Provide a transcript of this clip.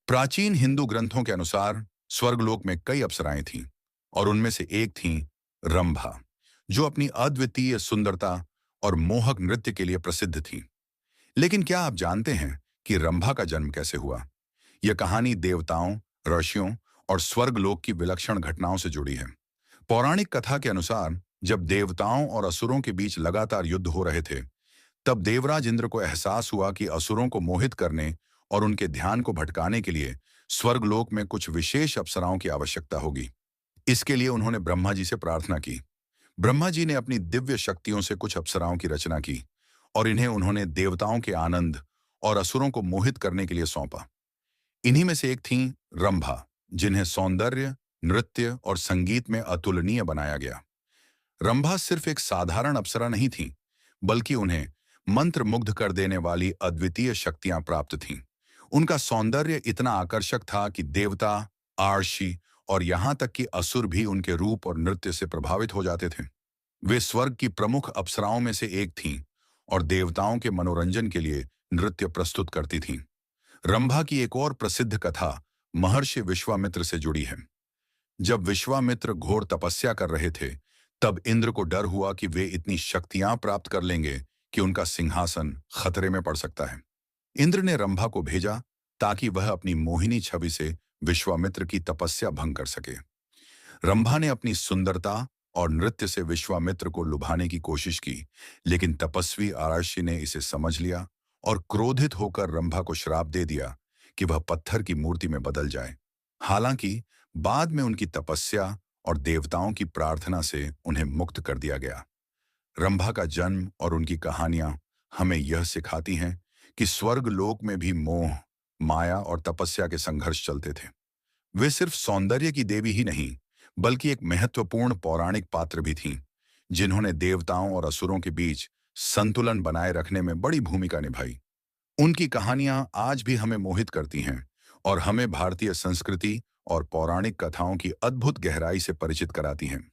प्राचीन हिंदू ग्रंथों के अनुसार स्वर्गलोक में कई अप्सराएं थीं और उनमें से एक थीं रंभा, जो अपनी अद्वितीय सुंदरता और मोहक नृत्य के लिए प्रसिद्ध थीं। लेकिन क्या आप जानते हैं कि रंभा का जन्म कैसे हुआ? यह कहानी देवताओं, ऋषियों और स्वर्गलोक की विलक्षण घटनाओं से जुड़ी है। पौराणिक कथा के अनुसार जब देवताओं और असुरों के बीच लगातार युद्ध हो रहे थे, तब देवराज इंद्र को एहसास हुआ कि असुरों को मोहित करने और उनके ध्यान को भटकाने के लिए स्वर्गलोक में कुछ विशेष अप्सराओं की आवश्यकता होगी। इसके लिए उन्होंने ब्रह्मा जी से प्रार्थना की। ब्रह्मा जी ने अपनी दिव्य शक्तियों से कुछ अप्सराओं की रचना की और इन्हें उन्होंने देवताओं के आनंद और असुरों को मोहित करने के लिए सौंपा। इन्हीं में से एक थीं रंभा, जिन्हें सौंदर्य, नृत्य और संगीत में अतुलनीय बनाया गया। रंभा सिर्फ एक साधारण अप्सरा नहीं थी, बल्कि उन्हें मंत्र मुग्ध कर देने वाली अद्वितीय शक्तियां प्राप्त थीं। उनका सौंदर्य इतना आकर्षक था कि देवता, आर्षि और यहां तक कि असुर भी उनके रूप और नृत्य से प्रभावित हो जाते थे। वे स्वर्ग की प्रमुख अप्सराओं में से एक थीं और देवताओं के मनोरंजन के लिए नृत्य प्रस्तुत करती थीं। रंभा की एक और प्रसिद्ध कथा महर्षि विश्वामित्र से जुड़ी है। जब विश्वामित्र घोर तपस्या कर रहे थे, तब इंद्र को डर हुआ कि वे इतनी शक्तियां प्राप्त कर लेंगे कि उनका सिंहासन खतरे में पड़ सकता है। इंद्र ने रंभा को भेजा ताकि वह अपनी मोहिनी छवि से विश्वामित्र की तपस्या भंग कर सके। रंभा ने अपनी सुंदरता और नृत्य से विश्वामित्र को लुभाने की कोशिश की, लेकिन तपस्वी आराशी ने इसे समझ लिया और क्रोधित होकर रंभा को श्राप दे दिया कि वह पत्थर की मूर्ति में बदल जाए। हालांकि बाद में उनकी तपस्या और देवताओं की प्रार्थना से उन्हें मुक्त कर दिया गया। रंभा का जन्म और उनकी कहानियां हमें यह सिखाती हैं कि स्वर्ग लोक में भी मोह, माया और तपस्या के संघर्ष चलते थे। वे सिर्फ सौंदर्य की देवी ही नहीं, बल्कि एक महत्वपूर्ण पौराणिक पात्र भी थीं, जिन्होंने देवताओं और असुरों के बीच संतुलन बनाए रखने में बड़ी भूमिका निभाई। उनकी कहानियां आज भी हमें मोहित करती हैं और हमें भारतीय संस्कृति और पौराणिक कथाओं की अद्भुत गहराई से परिचित कराती हैं।